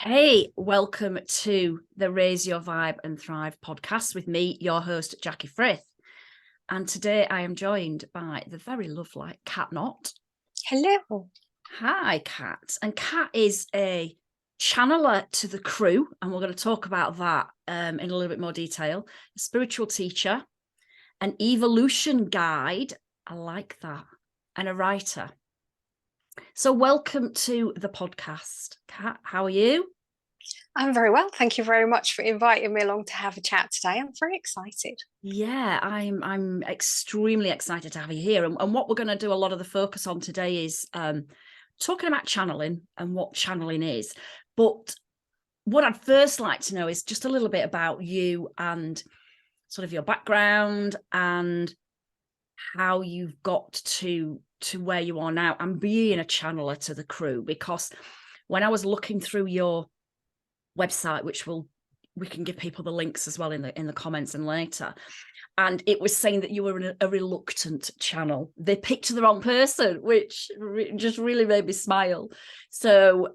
Hey, welcome to the Raise Your Vibe and Thrive podcast with me, your host, Jackie Frith. And today I am joined by the very lovely Cat Knott. Hello. Hi, Cat. And Cat is a channeler to the crew, and we're going to talk about that in a little bit more detail. A spiritual teacher, an evolution guide, I like that, and a writer. So welcome to the podcast, Cat. How are you? I'm very well. Thank you very much for inviting me along to have a chat today. I'm very excited. Yeah, I'm extremely excited to have you here. And what we're going to do a lot of the focus on today is talking about channeling and what channeling is. But what I'd first like to know is just a little bit about you and sort of your background and how you've got to where you are now and being a channeler to the crew. Because when I was looking through your website, which we can give people the links as well in the comments and later, and it was saying that you were a reluctant channel. They picked the wrong person, which just really made me smile. So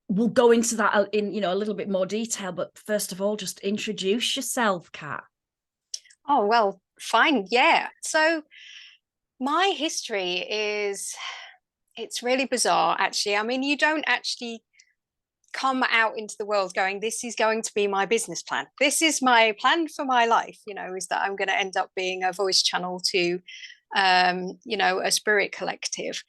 we'll go into that in a little bit more detail, but first of all, just introduce yourself, Kat. Oh, well, fine. Yeah. So my history it's really bizarre, actually. I mean, you don't actually come out into the world going, this is going to be my business plan. This is my plan for my life, is that I'm going to end up being a voice channel to, a spirit collective.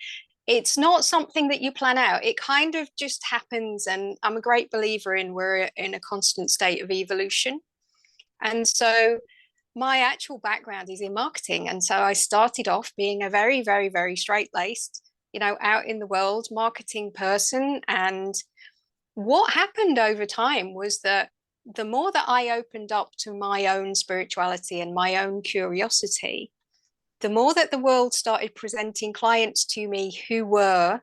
It's not something that you plan out. It kind of just happens. And I'm a great believer in we're in a constant state of evolution. And so my actual background is in marketing. And so I started off being a very, very, very straight-laced, out in the world marketing person. And what happened over time was that the more that I opened up to my own spirituality and my own curiosity, the more that the world started presenting clients to me who were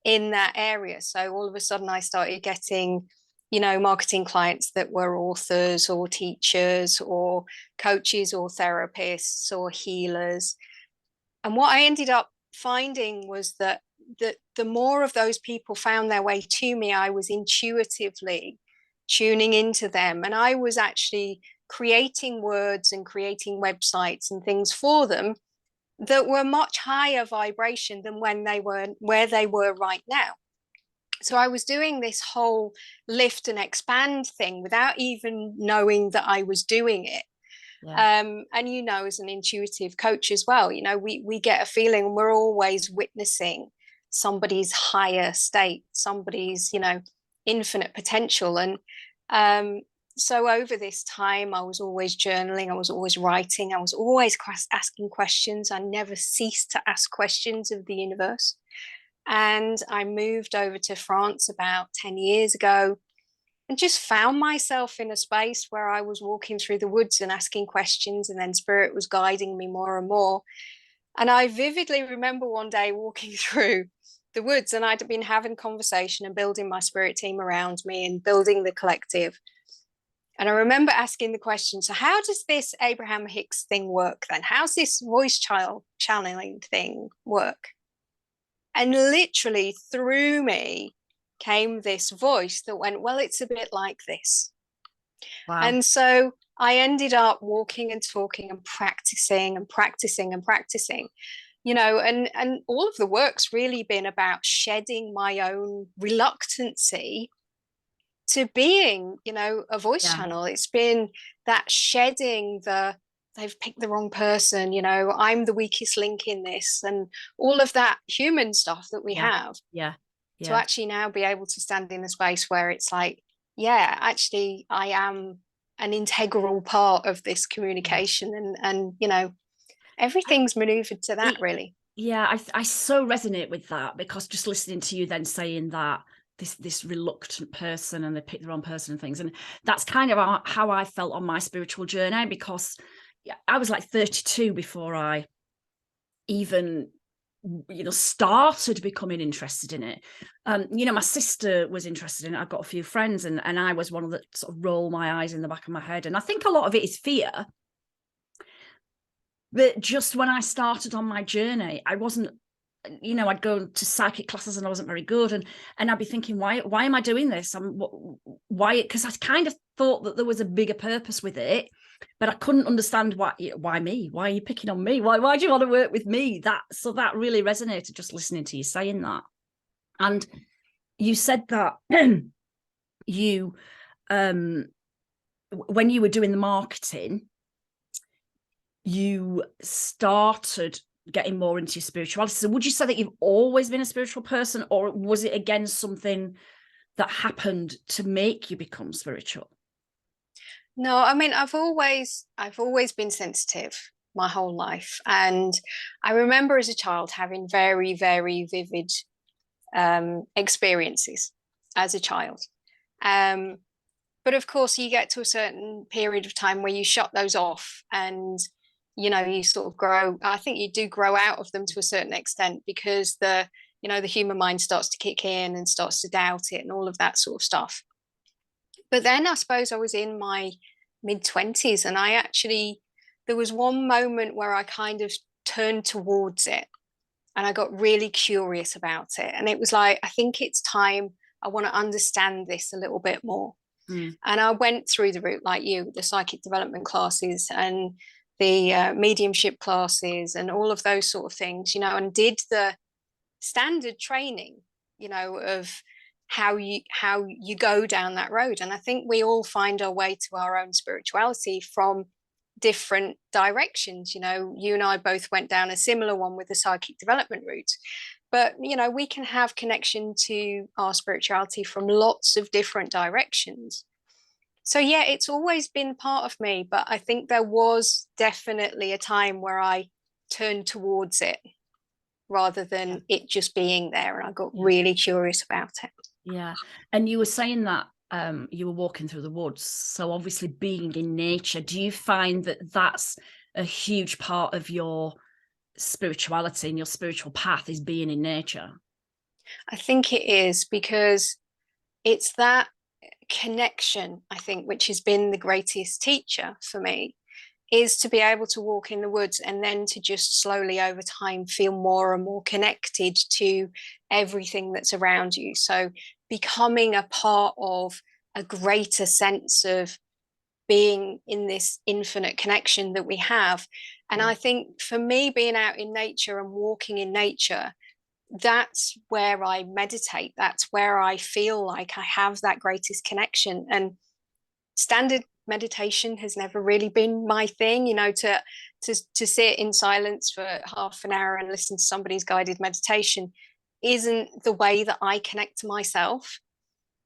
in that area. So all of a sudden I started getting, marketing clients that were authors or teachers or coaches or therapists or healers. And what I ended up finding was that the more of those people found their way to me, I was intuitively tuning into them. And I was actually creating words and creating websites and things for them that were much higher vibration than when they were where they were right now. So I was doing this whole lift and expand thing without even knowing that I was doing it. Yeah. And as an intuitive coach as well, we get a feeling, we're always witnessing somebody's higher state, somebody's infinite potential. And so over this time, I was always journaling, I was always writing, I was always asking questions. I never ceased to ask questions of the universe. And I moved over to France about 10 years ago and just found myself in a space where I was walking through the woods and asking questions, and then spirit was guiding me more and more. And I vividly remember one day walking through the woods, and I'd been having conversation and building my spirit team around me and building the collective. And I remember asking the question, so how does this Abraham Hicks thing work then? How's this voice channeling thing work? And literally through me came this voice that went, well, it's a bit like this. Wow. And so I ended up walking and talking and practicing and practicing and practicing, and all of the work's really been about shedding my own reluctancy to being, a voice channel. It's been that shedding they've picked the wrong person, I'm the weakest link in this, and all of that human stuff that we have. Yeah. To actually now be able to stand in a space where it's like, yeah, actually I am an integral part of this communication, and everything's maneuvered to that, really. Yeah, I so resonate with that, because just listening to you then saying that this reluctant person and they picked the wrong person and things, and that's kind of how I felt on my spiritual journey, because I was like 32 before I even started becoming interested in it. My sister was interested in it. I've got a few friends, and I was one of the sort of roll my eyes in the back of my head. And I think a lot of it is fear. But just when I started on my journey, I wasn't you know, I'd go to psychic classes and I wasn't very good, and I'd be thinking, why am I doing this? Why? Because I kind of thought that there was a bigger purpose with it, but I couldn't understand why me? Why are you picking on me? Why do you want to work with me? So that really resonated, just listening to you saying that. And you said that you, when you were doing the marketing, you started getting more into your spirituality. So would you say that you've always been a spiritual person, or was it again something that happened to make you become spiritual? No, I mean, I've always been sensitive my whole life. And I remember as a child having very, very vivid experiences as a child. But of course, you get to a certain period of time where you shut those off, and you know, you sort of grow. I think you do grow out of them to a certain extent, because the human mind starts to kick in and starts to doubt it and all of that sort of stuff. But then I suppose I was in my mid-20s, and there was one moment where I kind of turned towards it, and I got really curious about it. And it was like, I think it's time, I want to understand this a little bit more. And I went through the route like you, the psychic development classes and the mediumship classes and all of those sort of things, you know, and did the standard training, you know, of how you go down that road. And I think we all find our way to our own spirituality from different directions. You know, you and I both went down a similar one with the psychic development route, but you know, we can have connection to our spirituality from lots of different directions. So yeah, it's always been part of me, but I think there was definitely a time where I turned towards it rather than it just being there, and I got really curious about it. Yeah. And you were saying that you were walking through the woods, so obviously being in nature, do you find that that's a huge part of your spirituality and your spiritual path, is being in nature? I think it is, because it's that connection, I think, which has been the greatest teacher for me, is to be able to walk in the woods and then to just slowly over time feel more and more connected to everything that's around you. So becoming a part of a greater sense of being in this infinite connection that we have. And I think for me, being out in nature and walking in nature, that's where I meditate. That's where I feel like I have that greatest connection. And standard meditation has never really been my thing, you know, to sit in silence for half an hour and listen to somebody's guided meditation isn't the way that I connect to myself.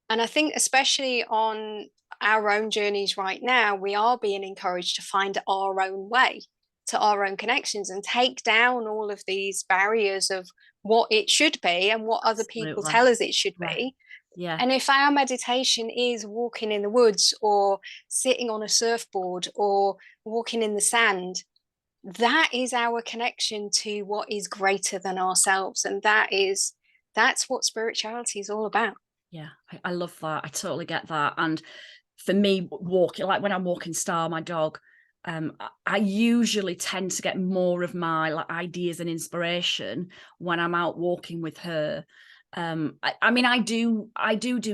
And I think especially on our own journeys right now, we are being encouraged to find our own way to our own connections and take down all of these barriers of what it should be and what other people tell us it should be. Yeah. And if our meditation is walking in the woods or sitting on a surfboard or walking in the sand, that is our connection to what is greater than ourselves. And that's what spirituality is all about. Yeah, I love that. I totally get that. And for me, walking, like when I'm walking Star, my dog, I usually tend to get more of my ideas and inspiration when I'm out walking with her. I mean, I do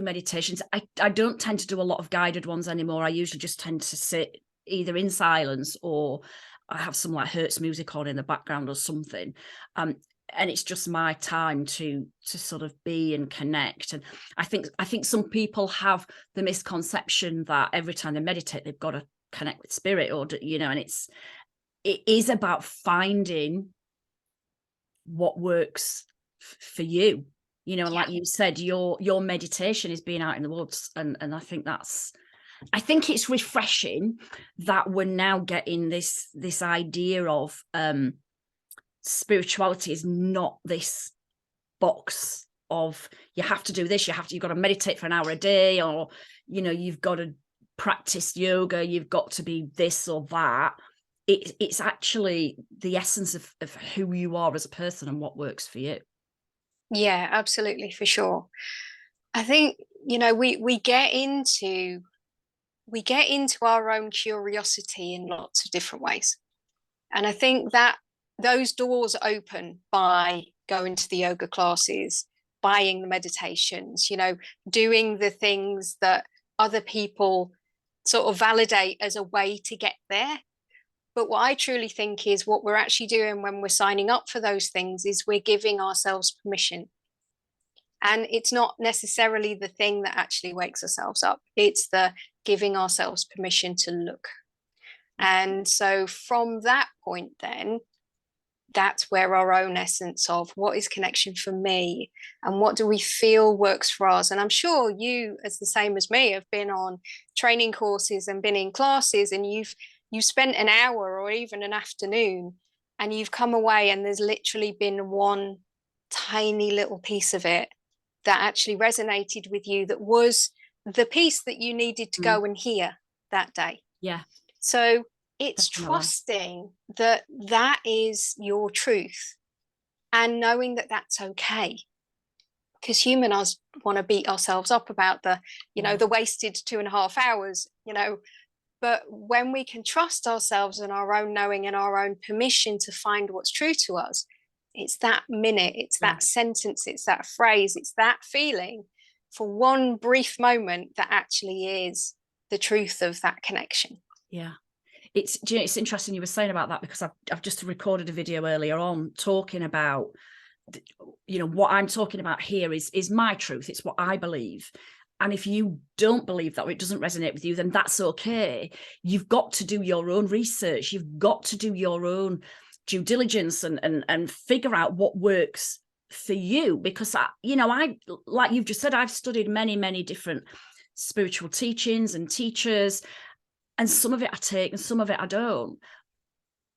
meditations. I don't tend to do a lot of guided ones anymore. I usually just tend to sit either in silence, or I have some like Hertz music on in the background or something. And it's just my time to sort of be and connect. And I think some people have the misconception that every time they meditate, they've got to connect with spirit, or, you know, and it is about finding what works for you, you know. And like you said, your meditation is being out in the woods, and I think it's refreshing that we're now getting this idea of spirituality is not this box of you have to do this, you've got to meditate for an hour a day, or, you know, you've got to practice yoga, you've got to be this or that. It's actually the essence of who you are as a person and what works for you. Yeah, absolutely, for sure. I think, you know, we get into our own curiosity in lots of different ways. And I think that those doors open by going to the yoga classes, buying the meditations, you know, doing the things that other people sort of validate as a way to get there. But what I truly think is what we're actually doing when we're signing up for those things is we're giving ourselves permission. And it's not necessarily the thing that actually wakes ourselves up. It's the giving ourselves permission to look. And so from that point, then, that's where our own essence of what is connection for me and what do we feel works for us. And I'm sure you, as the same as me, have been on training courses and been in classes, and you've spent an hour or even an afternoon, and you've come away and there's literally been one tiny little piece of it that actually resonated with you, that was the piece that you needed to go and hear that day. Yeah. So it's Definitely. trusting that that is your truth, and knowing that that's okay. Because humans want to beat ourselves up about the, you know, the wasted 2.5 hours, you know. But when we can trust ourselves and our own knowing and our own permission to find what's true to us, it's that minute, it's that sentence, it's that phrase, it's that feeling for one brief moment that actually is the truth of that connection. Yeah. It's, you know, it's interesting you were saying about that, because I've just recorded a video earlier on talking about, you know, what I'm talking about here is my truth. It's what I believe. And if you don't believe that, or it doesn't resonate with you, then that's okay. You've got to do your own research. You've got to do your own due diligence and figure out what works for you. Because, you know, like you've just said, I've studied many different spiritual teachings and teachers, and some of it I take and some of it I don't.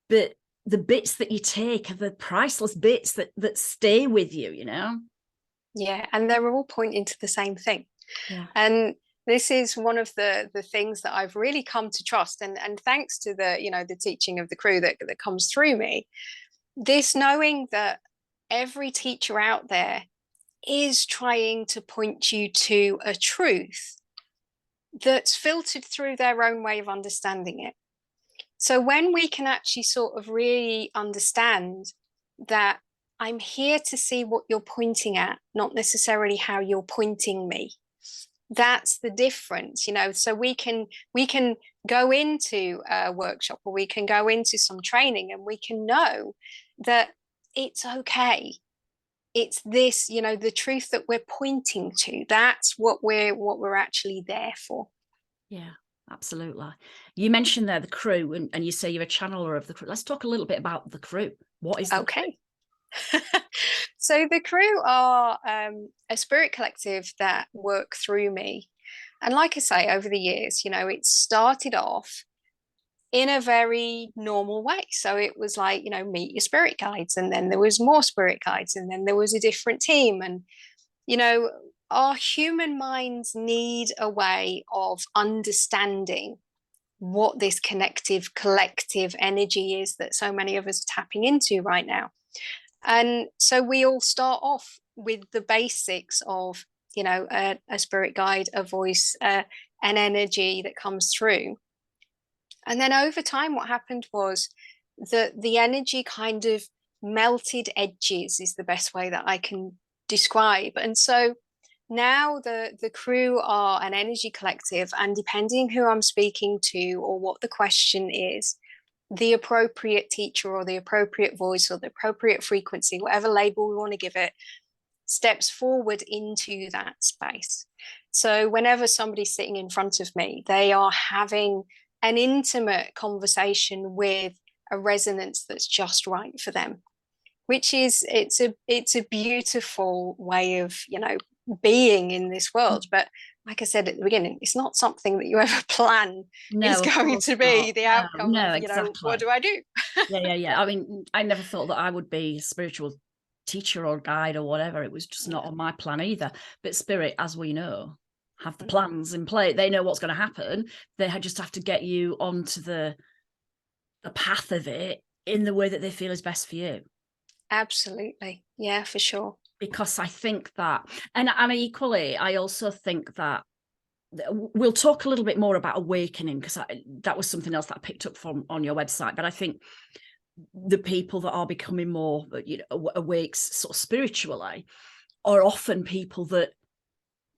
But the bits that you take are the priceless bits that stay with you, you know? Yeah, and they're all pointing to the same thing. Yeah. And this is one of the things that I've really come to trust, and thanks to the, you know, the teaching of the crew that comes through me, this knowing that every teacher out there is trying to point you to a truth that's filtered through their own way of understanding it. So when we can actually sort of really understand that I'm here to see what you're pointing at, not necessarily how you're pointing me, that's the difference, you know. So we can go into a workshop, or we can go into some training, and we can know that it's okay. It's this, you know, the truth that we're pointing to. That's what we're actually there for. Yeah, absolutely. You mentioned there the crew, and you say you're a channeler of the crew. Let's talk a little bit about the crew. What is the crew? So the crew are a spirit collective that work through me. And like I say, over the years, you know, it started off in a very normal way. So it was like, you know, meet your spirit guides, and then there was more spirit guides, and then there was a different team. And, you know, our human minds need a way of understanding what this connective, collective energy is that so many of us are tapping into right now. And so we all start off with the basics of, you know, a spirit guide, a voice, an energy that comes through. And then over time, what happened was that the energy kind of melted edges, is the best way that I can describe. And so now the crew are an energy collective, and depending who I'm speaking to or what the question is, the appropriate teacher or the appropriate voice or the appropriate frequency, whatever label we want to give it, steps forward into that space. So whenever somebody's sitting in front of me, they are having an intimate conversation with a resonance that's just right for them, which is, it's a beautiful way of, you know, being in this world. But like I said at the beginning, it's not something that you ever plan is going to be the outcome of, you know, what do I do? Yeah. I mean, I never thought that I would be a spiritual teacher or guide or whatever. It was just not on my plan either. But spirit, as we know, have the plans in play. They know what's going to happen. They just have to get you onto the path of it in the way that they feel is best for you. Absolutely. Yeah, for sure. Because I think that, and equally, I also think that we'll talk a little bit more about awakening, because that was something else that I picked up from on your website. But I think the people that are becoming more, awake sort of spiritually, are often people that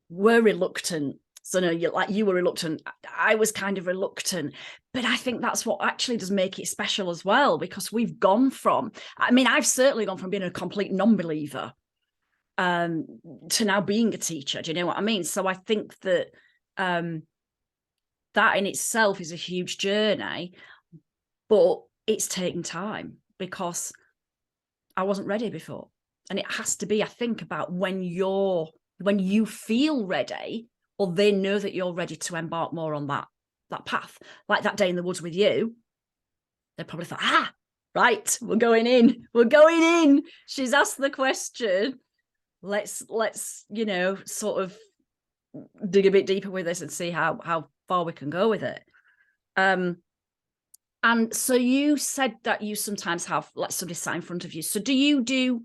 were reluctant. So no, you were reluctant. I was kind of reluctant, but I think that's what actually does make it special as well, because we've gone from, I mean, I've certainly gone from being a complete non-believer to now being a teacher. Do you know what I mean? So I think that that in itself is a huge journey, but it's taken time because I wasn't ready before. And it has to be, I think, about when you feel ready, or they know that you're ready to embark more on that path. Like that day in the woods with you, they probably thought, right, we're going in. She's asked the question. Let's sort of dig a bit deeper with this and see how far we can go with it. And so you said that you sometimes have like somebody sat in front of you. So do you do,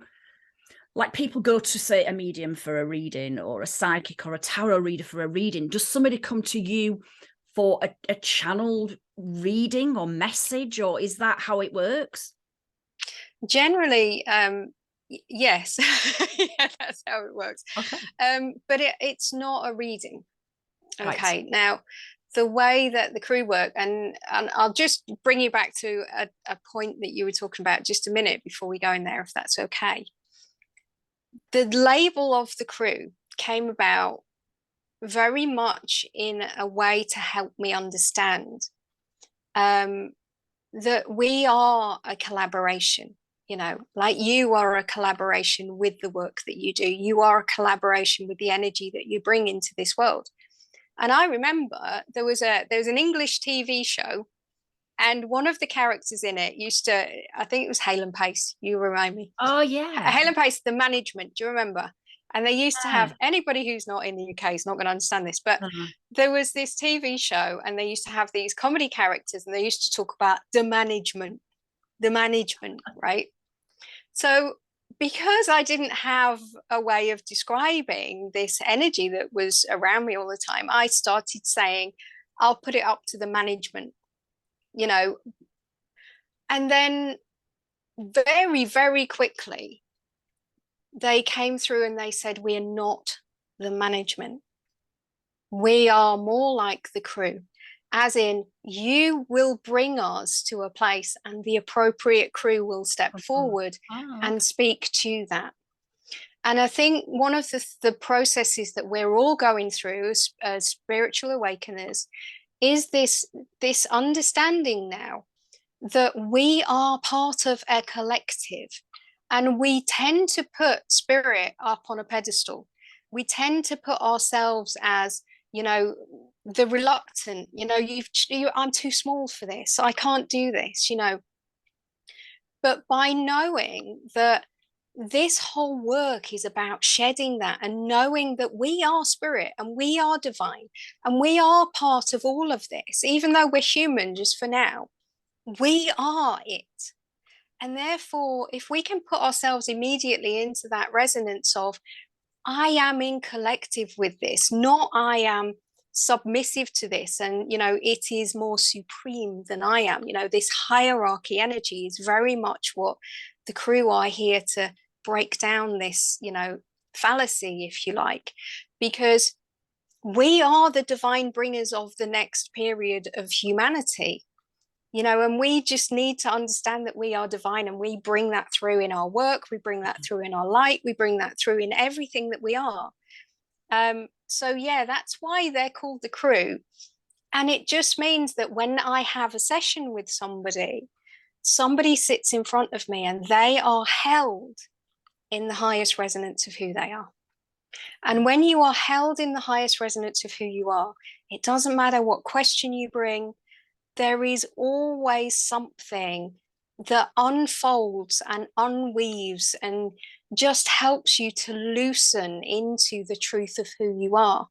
like, people go to, say, a medium for a reading, or a psychic or a tarot reader for a reading? Does somebody come to you for a channeled reading or message, or is that how it works? Generally, yes. Yeah, that's how it works. Okay. But it's not a reading. Okay. Right. Now, the way that the crew work, and I'll just bring you back to a point that you were talking about just a minute before we go in there, if that's okay. The label of the crew came about very much in a way to help me understand that we are a collaboration. Like you are a collaboration with the work that you do. You are a collaboration with the energy that you bring into this world. And I remember there was an English TV show, and one of the characters in it used to, I think it was Hale & Pace, you remind me. Oh, yeah. Hale & Pace, the management, do you remember? And they used to have, anybody who's not in the UK is not going to understand this, but there was this TV show, and they used to have these comedy characters, and they used to talk about the management, right? So because I didn't have a way of describing this energy that was around me all the time, I started saying, I'll put it up to the management, and then very, very quickly, they came through and they said, we are not the management. We are more like the crew, as in you will bring us to a place and the appropriate crew will step forward and speak to that. And I think one of the processes that we're all going through as spiritual awakeners is this understanding now that we are part of a collective, and we tend to put spirit up on a pedestal. We tend to put ourselves as, the reluctant, I'm too small for this, I can't do this, But by knowing that this whole work is about shedding that and knowing that we are spirit and we are divine and we are part of all of this, even though we're human just for now, we are it. And therefore, if we can put ourselves immediately into that resonance of, I am in collective with this, not I am submissive to this, and it is more supreme than I am. This hierarchy energy is very much what the crew are here to break down, this fallacy, if you like, because we are the divine bringers of the next period of humanity, and we just need to understand that we are divine, and we bring that through in our work, we bring that through in our light, we bring that through in everything that we are. So yeah, that's why they're called the crew. And it just means that when I have a session with somebody sits in front of me and they are held in the highest resonance of who they are. And when you are held in the highest resonance of who you are, it doesn't matter what question you bring, there is always something that unfolds and unweaves and just helps you to loosen into the truth of who you are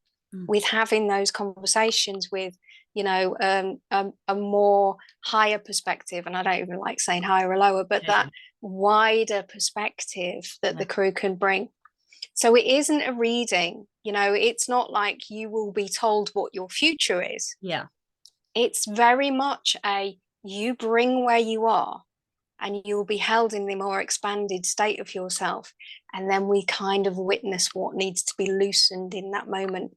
with having those conversations with, a more higher perspective. And I don't even like saying higher or lower, but that wider perspective that the crew can bring. So it isn't a reading, it's not like you will be told what your future is. Yeah. It's very much you bring where you are, and you'll be held in the more expanded state of yourself. And then we kind of witness what needs to be loosened in that moment.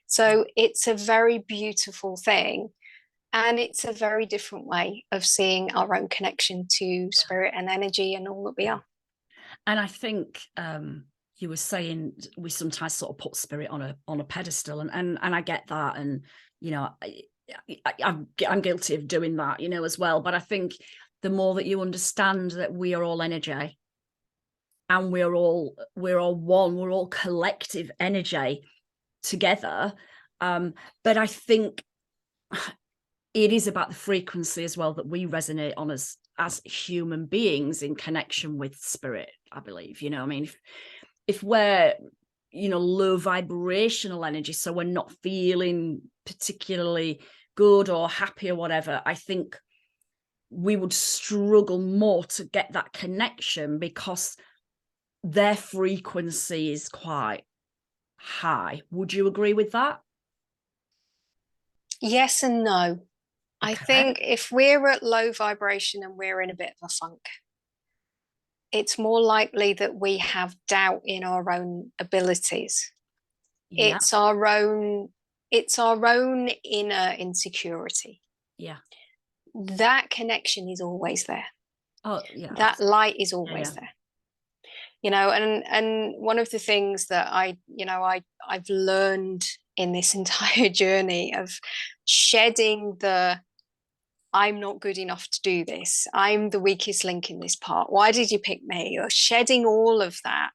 So it's a very beautiful thing. And it's a very different way of seeing our own connection to spirit and energy and all that we are. And I think you were saying we sometimes sort of put spirit on a pedestal, and I get that, and you know, I'm guilty of doing that, you know, as well. But I think the more that you understand that we are all energy, and we're all one, we're all collective energy together. But I think it is about the frequency as well that we resonate on as human beings in connection with spirit, I believe. You know, I mean, if we're, you know, low vibrational energy, so we're not feeling particularly good or happy or whatever, I think we would struggle more to get that connection because their frequency is quite high. Would you agree with that? Yes and no. Okay. I think if we're at low vibration and we're in a bit of a funk, it's more likely that we have doubt in our own abilities. Yeah. It's our own inner insecurity. Yeah. That connection is always there. Oh, yeah. That light is always there. You know, and one of the things that I've learned in this entire journey of shedding the I'm not good enough to do this, I'm the weakest link in this part, why did you pick me, or shedding all of that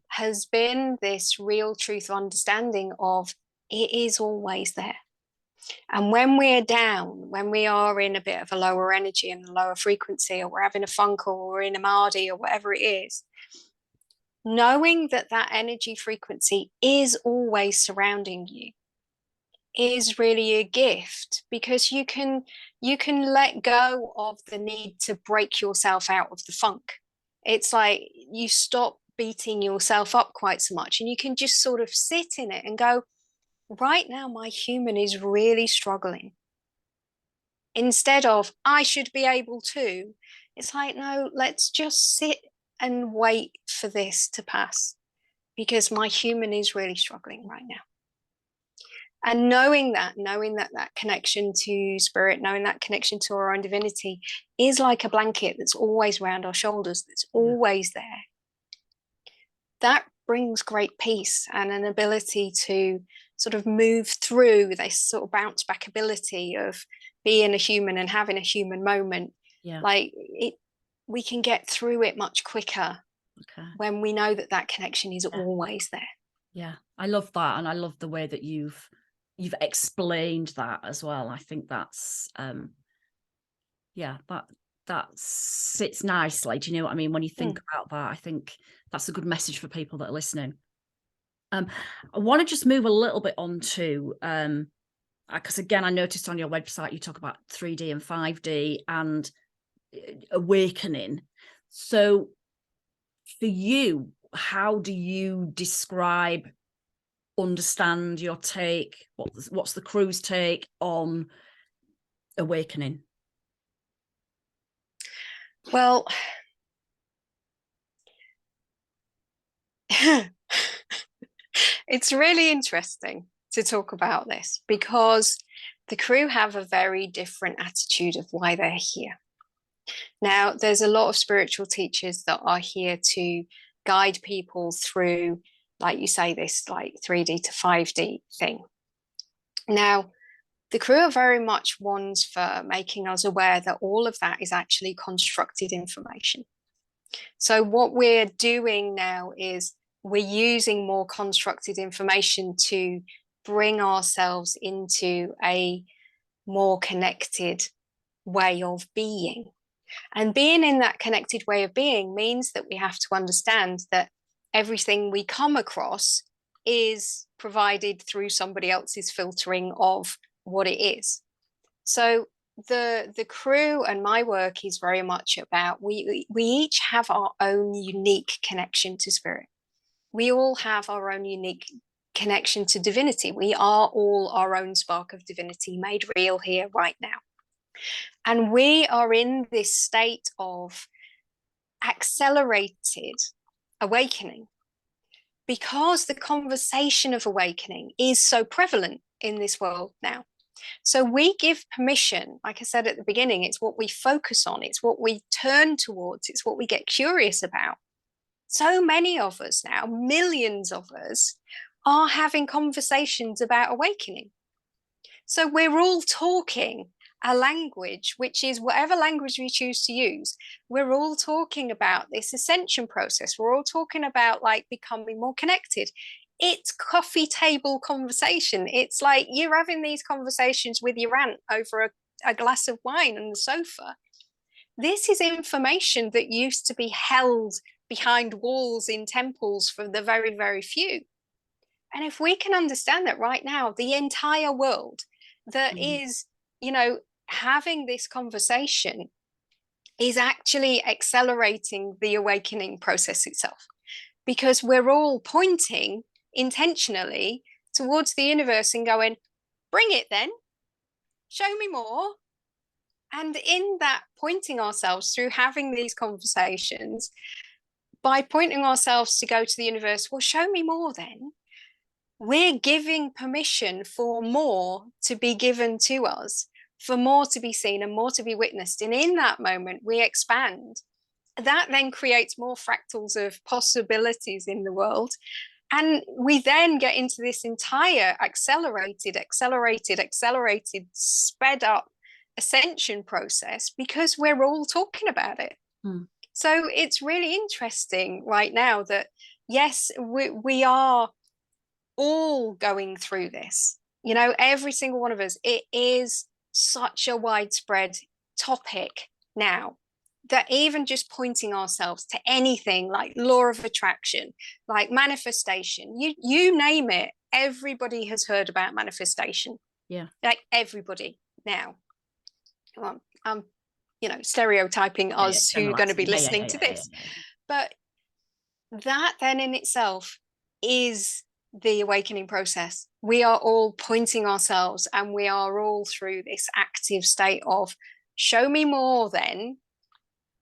has been this real truth of understanding of it is always there. And when we're down, when we are in a bit of a lower energy and a lower frequency, or we're having a funk, or we're in a mardy, or whatever it is, knowing that that energy frequency is always surrounding you is really a gift, because you can let go of the need to break yourself out of the funk. It's like you stop beating yourself up quite so much, and you can just sort of sit in it and go, right now my human is really struggling, instead of I should be able to. It's like, no, let's just sit and wait for this to pass, because my human is really struggling right now. And knowing that connection to spirit, knowing that connection to our own divinity is like a blanket that's always around our shoulders, that's always there. That brings great peace and an ability to sort of move through this sort of bounce back ability of being a human and having a human moment. Like we can get through it much quicker when we know that that connection is always there. Yeah, I love that, and I love the way that you've explained that as well. I think that's that sits nicely. Do you know what I mean? When you think about that, I think that's a good message for people that are listening. I want to just move a little bit on to because again, I noticed on your website you talk about 3D and 5D and awakening. So for you, how do you describe, understand your take? What's the crew's take on awakening? Well, it's really interesting to talk about this, because the crew have a very different attitude of why they're here. Now, there's a lot of spiritual teachers that are here to guide people through, like you say, this like 3D to 5D thing. Now, the crew are very much ones for making us aware that all of that is actually constructed information. So what we're doing now is we're using more constructed information to bring ourselves into a more connected way of being. And being in that connected way of being means that we have to understand that everything we come across is provided through somebody else's filtering of what it is. So the crew and my work is very much about we each have our own unique connection to spirit. We all have our own unique connection to divinity. We are all our own spark of divinity made real here right now. And we are in this state of accelerated awakening because the conversation of awakening is so prevalent in this world now. So we give permission, like I said at the beginning, it's what we focus on, it's what we turn towards, it's what we get curious about. So many of us now, millions of us, are having conversations about awakening. So we're all talking a language, which is whatever language we choose to use. We're all talking about this ascension process. We're all talking about like becoming more connected. It's coffee table conversation. It's like you're having these conversations with your aunt over a glass of wine on the sofa. This is information that used to be held behind walls in temples for the very, very few. And if we can understand that right now, the entire world that is, you know, having this conversation is actually accelerating the awakening process itself, because we're all pointing intentionally towards the universe and going, bring it then, show me more. And in that pointing ourselves through having these conversations, by pointing ourselves to go to the universe, well, show me more then, we're giving permission for more to be given to us, for more to be seen and more to be witnessed. And in that moment, we expand. That then creates more fractals of possibilities in the world. And we then get into this entire accelerated, sped up ascension process because we're all talking about it. So it's really interesting right now that, yes, we are all going through this, you know, every single one of us. It is such a widespread topic now that even just pointing ourselves to anything like law of attraction, like manifestation, you name it, everybody has heard about manifestation. Yeah, like everybody now. Well, I'm you know, stereotyping us who are going to be listening to this. But that then in itself is the awakening process. We are all pointing ourselves and we are all through this active state of show me more then,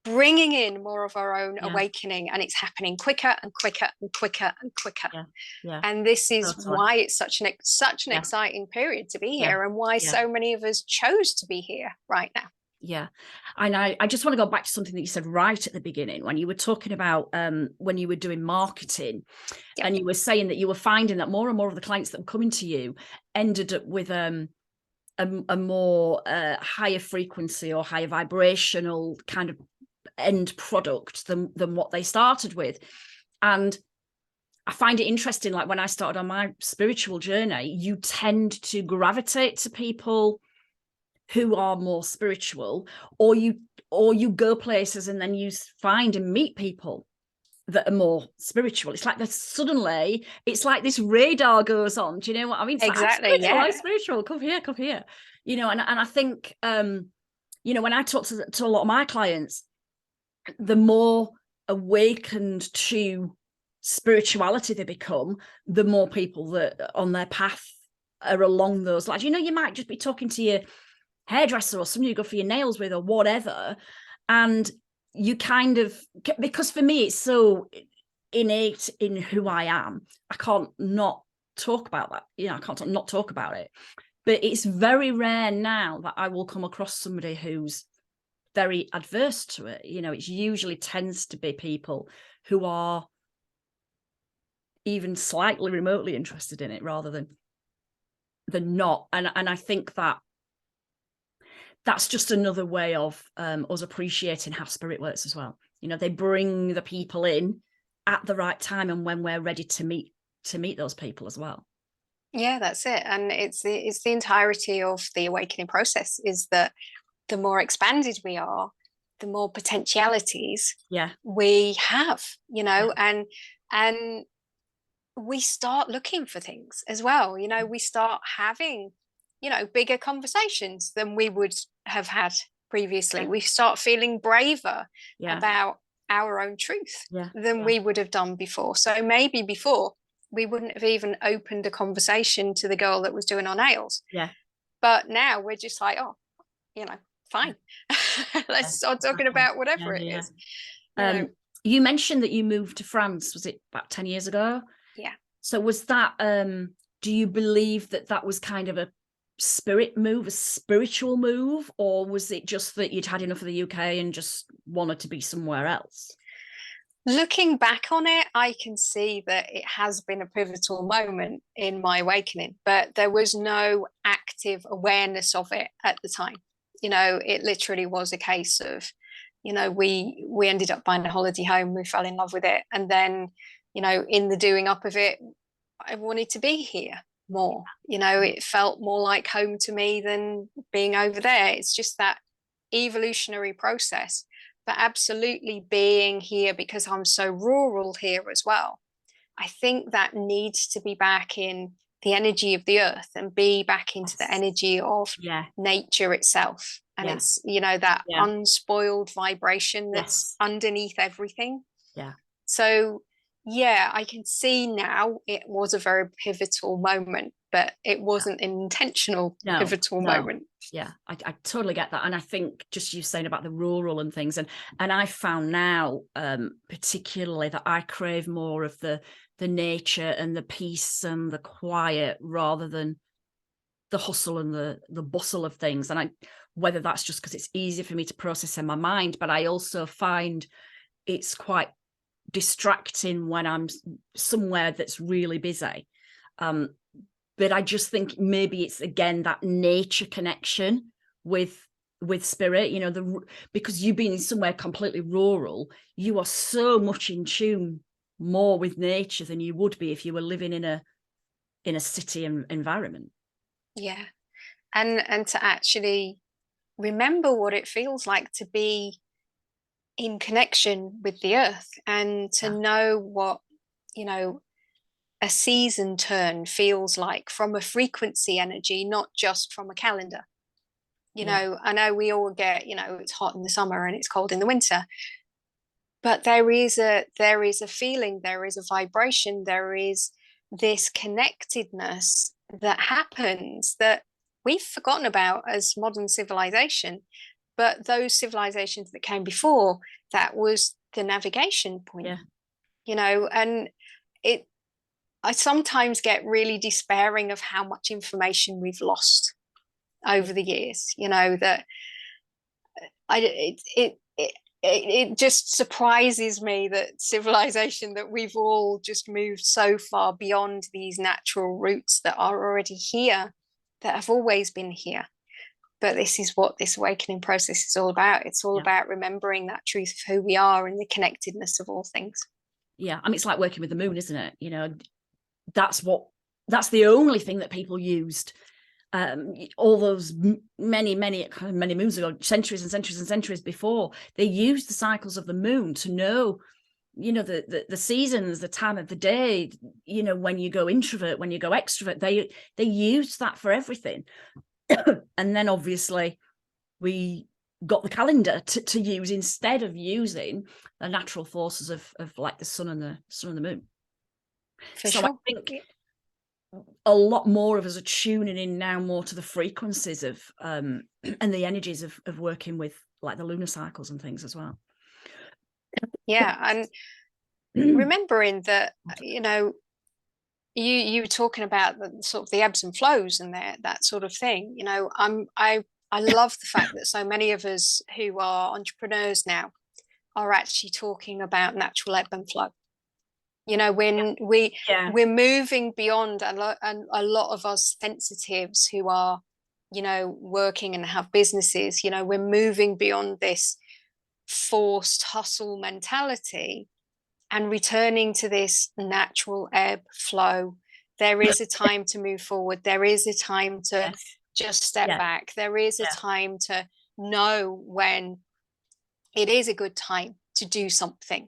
bringing in more of our own awakening, and it's happening quicker and quicker and quicker and quicker. And this is why it's such an exciting period to be here, and why so many of us chose to be here right now. Yeah. And I just want to go back to something that you said right at the beginning when you were talking about when you were doing marketing, and you were saying that you were finding that more and more of the clients that were coming to you ended up with a more higher frequency or higher vibrational kind of end product than what they started with. And I find it interesting, like when I started on my spiritual journey, you tend to gravitate to people who are more spiritual, or you go places and then you find and meet people that are more spiritual. It's like suddenly it's like this radar goes on. Do you know what I mean? It's exactly. Like, I'm spiritual. Come here. You know, and I think you know, when I talk to a lot of my clients, the more awakened to spirituality they become, the more people that on their path are along those lines. You know, you might just be talking to your hairdresser or somebody you go for your nails with or whatever, and you kind of, because for me it's so innate in who I am, I can't not talk about that. You know, I can't not talk about it. But it's very rare now that I will come across somebody who's very adverse to it. You know, it usually tends to be people who are even slightly remotely interested in it rather than not. And I think that that's just another way of us appreciating how spirit works as well. You know, they bring the people in at the right time and when we're ready to meet those people as well. Yeah, that's it. And it's the entirety of the awakening process, is that the more expanded we are, the more potentialities we have, you know, and we start looking for things as well. You know, we start having, you know, bigger conversations than we would have had previously. We start feeling braver about our own truth than we would have done before. So maybe before we wouldn't have even opened a conversation to the girl that was doing our nails. But now we're just like, oh, you know, fine. Let's start talking about whatever it is. You mentioned that you moved to France, was it about 10 years ago? Yeah. So was that, do you believe that that was kind of a spirit move, a spiritual move, or was it just that you'd had enough of the UK and just wanted to be somewhere else? Looking back on it, I can see that it has been a pivotal moment in my awakening, but there was no active awareness of it at the time. It literally was a case of, we ended up buying a holiday home, we fell in love with it. And then, in the doing up of it, I wanted to be here more. It felt more like home to me than being over there. It's just that evolutionary process. But absolutely being here, because I'm so rural here as well, I think that needs to be back in the energy of the earth and be back into the energy of nature itself. And it's, that unspoiled vibration that's underneath everything. Yeah. So, I can see now it was a very pivotal moment, but it wasn't an intentional pivotal moment. Yeah, I totally get that. And I think just you saying about the rural and things, and I found now particularly that I crave more of the nature and the peace and the quiet rather than the hustle and the bustle of things. And whether that's just because it's easier for me to process in my mind, but I also find it's quite distracting when I'm somewhere that's really busy. But I just think maybe it's again that nature connection with spirit, because you've been somewhere completely rural, you are so much in tune more with nature than you would be if you were living in a city environment. Yeah. And to actually remember what it feels like to be in connection with the earth, and to know what, a season turn feels like from a frequency energy, not just from a calendar. I know we all get, it's hot in the summer and it's cold in the winter, but there is a feeling, there is a vibration, there is this connectedness that happens that we've forgotten about as modern civilization. But those civilizations that came before, that was the navigation point. And I sometimes get really despairing of how much information we've lost over the years, that it just surprises me that civilization, that we've all just moved so far beyond these natural roots that are already here, that have always been here. But this is what this awakening process is all about. It's all about remembering that truth of who we are and the connectedness of all things. Yeah, I mean, it's like working with the moon, isn't it? That's the only thing that people used all those many moons ago, centuries and centuries and centuries before. They used the cycles of the moon to know, the seasons, the time of the day, when you go introvert, when you go extrovert. They used that for everything. And then obviously we got the calendar to use instead of using the natural forces of like the sun and the moon. For sure. I think a lot more of us are tuning in now more to the frequencies of and the energies of working with like the lunar cycles and things as well. Yeah, and remembering that, you were talking about the sort of the ebbs and flows and that sort of thing. I love the fact that so many of us who are entrepreneurs now are actually talking about natural ebb and flow. When we're moving beyond a lot of us sensitives who are, working and have businesses, we're moving beyond this forced hustle mentality and returning to this natural ebb flow. There is a time to move forward. There is a time to just step back. There is a time to know when it is a good time to do something.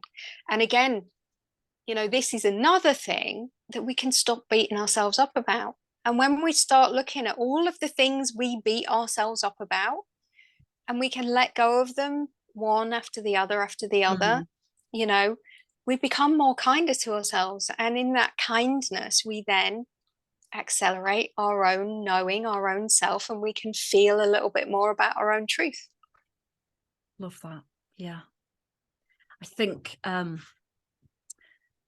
And again, this is another thing that we can stop beating ourselves up about. And when we start looking at all of the things we beat ourselves up about, and we can let go of them one after the other, we become more kinder to ourselves. And in that kindness, we then accelerate our own knowing, our own self, and we can feel a little bit more about our own truth. Love that. Yeah. I think the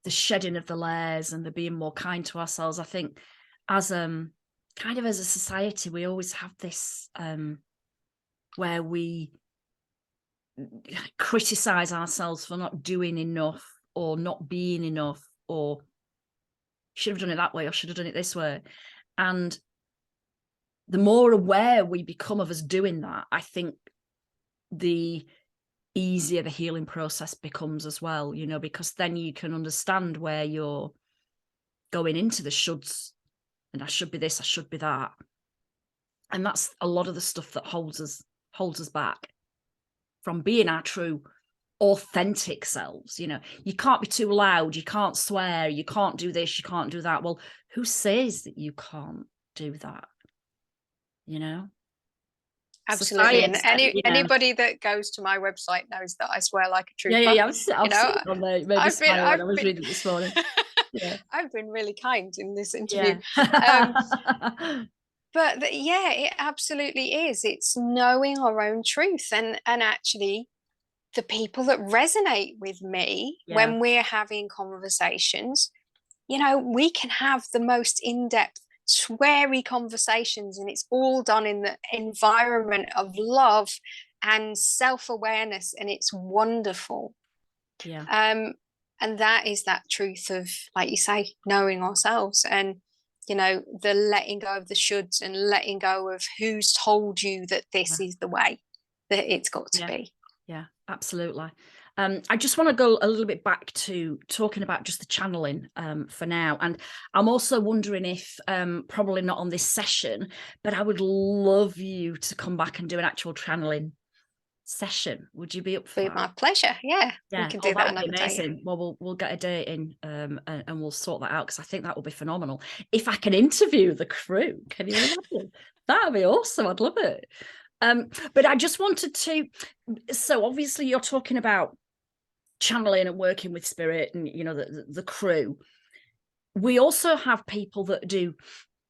shedding of the layers and the being more kind to ourselves, I think as kind of as a society, we always have this where we criticize ourselves for not doing enough or not being enough, or should have done it that way or should have done it this way. And the more aware we become of us doing that, I think the easier the healing process becomes as well, you know, because then you can understand where you're going into the shoulds, and I should be this, I should be that. And that's a lot of the stuff that holds us back from being our true authentic selves. You know, you can't be too loud, you can't swear, you can't do this, you can't do that. Well, who says that you can't do that? You know? Absolutely. And anybody that goes to my website knows that I swear like a trooper. Yeah. I've seen it on there. Maybe I've when I was reading it this morning. Yeah. I've been really kind in this interview. Yeah. But it absolutely is. It's knowing our own truth, and actually the people that resonate with me when we're having conversations, you know, we can have the most in-depth, sweary conversations, and it's all done in the environment of love and self-awareness, and it's wonderful. And that is that truth of, like you say, knowing ourselves, and you know, the letting go of the shoulds and letting go of who's told you that this is the way that it's got to be. Yeah, absolutely. I just want to go a little bit back to talking about just the channeling for now. And I'm also wondering if, probably not on this session, but I would love you to come back and do an actual channeling session. Would you be up for that? My pleasure. Yeah, we can do that another day. Well, we'll get a date in and we'll sort that out, because I think that will be phenomenal. If I can interview the crew, can you imagine? That'd be awesome. I'd love it. But I just wanted to, so obviously you're talking about channeling and working with spirit and, you know, the crew. We also have people that do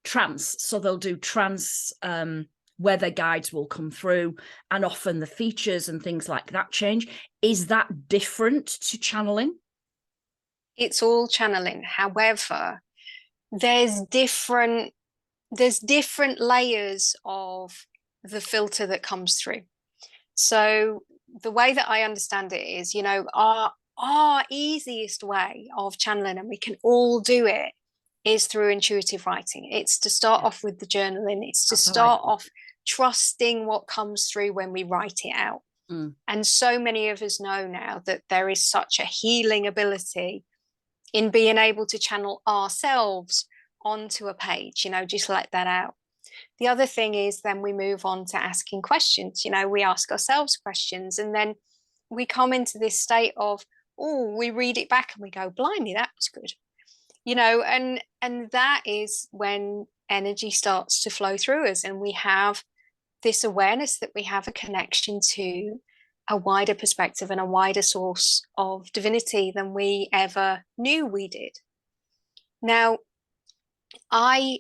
trance. So they'll do trance where their guides will come through, and often the features and things like that change. Is that different to channeling? It's all channeling. However, there's different layers of the filter that comes through. So the way that I understand it is, you know, our easiest way of channeling, and we can all do it, is through intuitive writing. It's to start off with the journaling. It's to start off trusting what comes through when we write it out. And so many of us know now that there is such a healing ability in being able to channel ourselves onto a page, you know, just let that out. The other thing is then we move on to asking questions. You know, we ask ourselves questions, and then we come into this state of, oh, we read it back and we go, blimey, that was good. You know, and that is when energy starts to flow through us, and we have this awareness that we have a connection to a wider perspective and a wider source of divinity than we ever knew we did. Now, I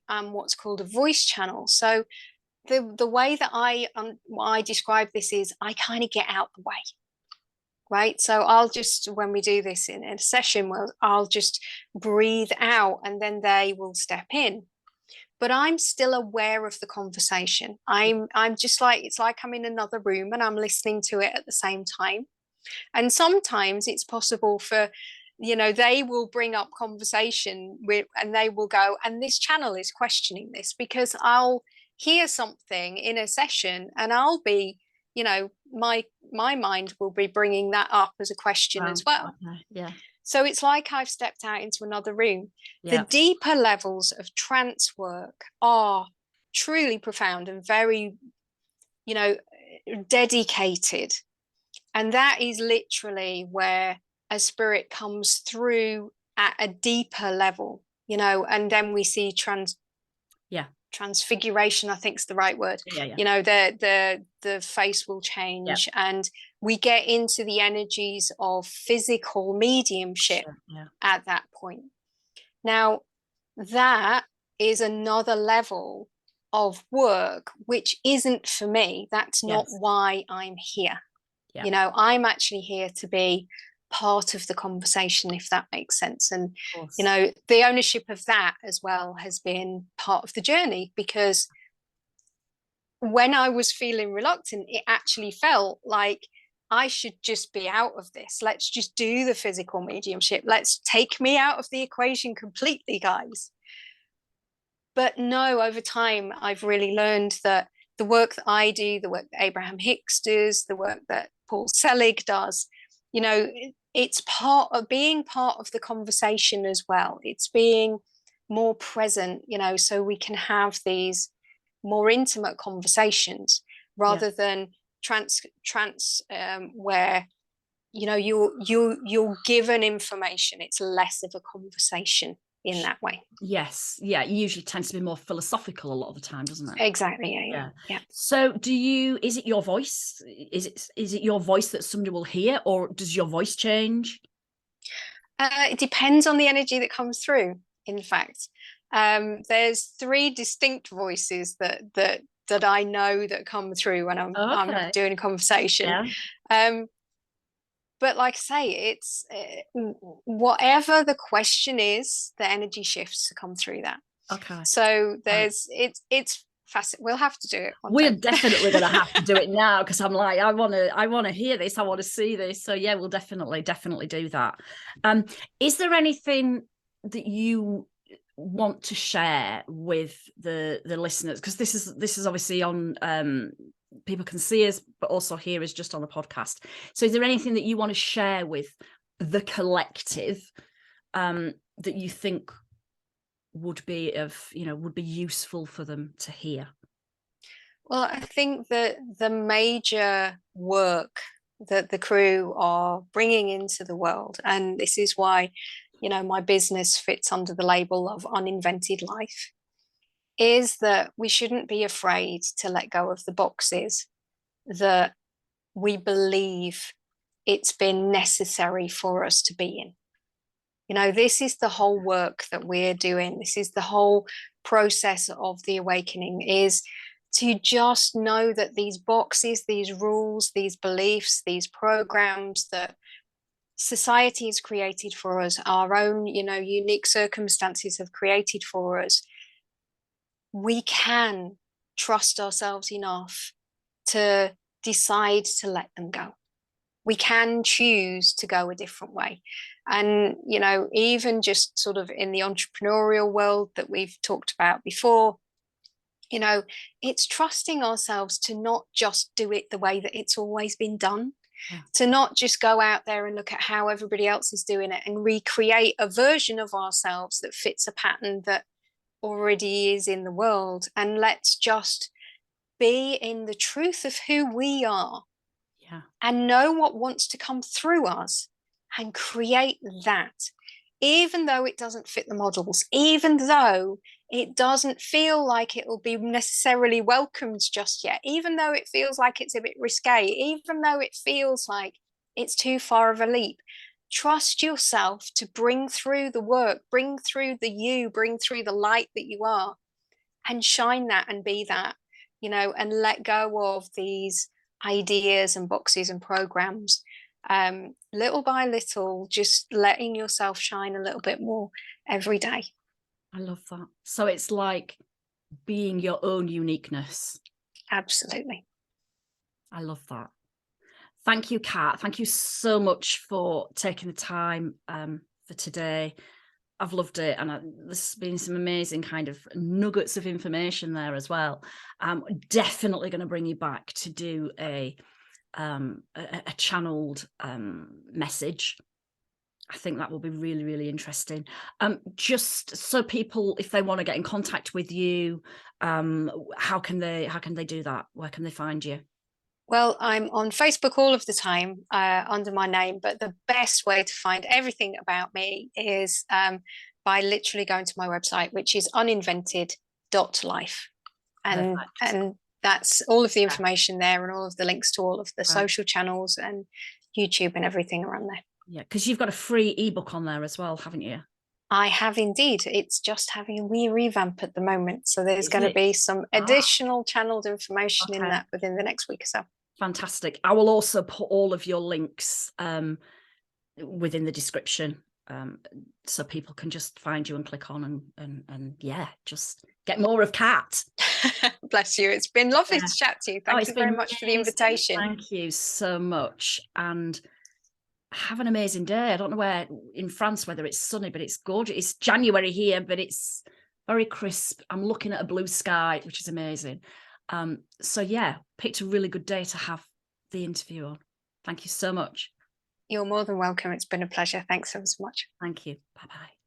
am what's called a voice channel. So the way that I describe this is I kind of get out the way, right? So I'll just, when we do this in a session, I'll just breathe out and then they will step in. But I'm still aware of the conversation. I'm just like, it's like I'm in another room and I'm listening to it at the same time. And sometimes it's possible for, you know, they will bring up conversation with, and they will go, and this channel is questioning this, because I'll hear something in a session and I'll be, you know, my mind will be bringing that up as a question as well. Okay. Yeah. So it's like I've stepped out into another room. Yeah. The deeper levels of trance work are truly profound and very, you know, dedicated. And that is literally where a spirit comes through at a deeper level, you know, and then we see transfiguration, I think is the right word. Yeah. You know, the face will change, and we get into the energies of physical mediumship at that point. Now, that is another level of work, which isn't for me. That's not why I'm here. You know, I'm actually here to be part of the conversation, if that makes sense. And, you know, the ownership of that as well has been part of the journey, because when I was feeling reluctant, it actually felt like I should just be out of this. Let's just do the physical mediumship. Let's take me out of the equation completely, guys. But no, over time, I've really learned that the work that I do, the work that Abraham Hicks does, the work that ʟɪᴇ does, you know, it's part of being part of the conversation as well. It's being more present, you know, so we can have these more intimate conversations rather than where, you know, you're given information. It's less of a conversation in that way. Yes. Yeah. It usually tends to be more philosophical a lot of the time, doesn't it? Exactly. Yeah. So is it your voice? Is it your voice that somebody will hear, or does your voice change? It depends on the energy that comes through. In fact, there's 3 distinct voices that I know that come through when I'm doing a conversation. But like I say, it's whatever the question is, the energy shifts to come through that. So it's fascinating. We'll have to do it. We're definitely going to have to do it now, because I'm like, I want to hear this. I want to see this. So yeah, we'll definitely do that. Is there anything that you want to share with the listeners? Because this is obviously on people can see us, but also hear us just on the podcast. So is there anything that you want to share with the collective that you think would be useful for them to hear? Well, I think that the major work that the crew are bringing into the world, and this is why, you know, my business fits under the label of Uninvented Life, is that we shouldn't be afraid to let go of the boxes that we believe it's been necessary for us to be in. You know, this is the whole work that we're doing. This is the whole process of the awakening, is to just know that these boxes, these rules, these beliefs, these programs that society has created for us, our own, you know, unique circumstances have created for us, we can trust ourselves enough to decide to let them go. We can choose to go a different way. And, you know, even just sort of in the entrepreneurial world that we've talked about before, you know, it's trusting ourselves to not just do it the way that it's always been done, to not just go out there and look at how everybody else is doing it and recreate a version of ourselves that fits a pattern that already is in the world. And let's just be in the truth of who we are, and know what wants to come through us and create that, even though it doesn't fit the models, even though it doesn't feel like it will be necessarily welcomed just yet, even though it feels like it's a bit risque, even though it feels like it's too far of a leap. Trust yourself to bring through the work, bring through the you, bring through the light that you are, and shine that and be that, you know, and let go of these ideas and boxes and programs, little by little, just letting yourself shine a little bit more every day. I love that. So it's like being your own uniqueness. Absolutely. I love that. Thank you, Kat. Thank you so much for taking the time for today. I've loved it, and there's been some amazing kind of nuggets of information there as well. I'm definitely going to bring you back to do a channeled message. I think that will be really, really interesting. Just so people, if they want to get in contact with you, how can they do that? Where can they find you? Well, I'm on Facebook all of the time under my name, but the best way to find everything about me is by literally going to my website, which is uninvented.life. And that's all of the information there, and all of the links to all of the social channels and YouTube and everything around there. Yeah, because you've got a free ebook on there as well, haven't you? I have indeed. It's just having a wee revamp at the moment. So there's going to be some additional channeled information in that within the next week or so. Fantastic. I will also put all of your links within the description, so people can just find you and click on and yeah, just get more of Cat. Bless you. It's been lovely to chat to you. Thank you very much for the invitation. Thank you so much, and have an amazing day. I don't know where in France whether it's sunny, but it's gorgeous. It's January here, but it's very crisp. I'm looking at a blue sky, which is amazing. So yeah, picked a really good day to have the interview on. Thank you so much. You're more than welcome. It's been a pleasure. Thanks so much. Thank you. Bye-bye.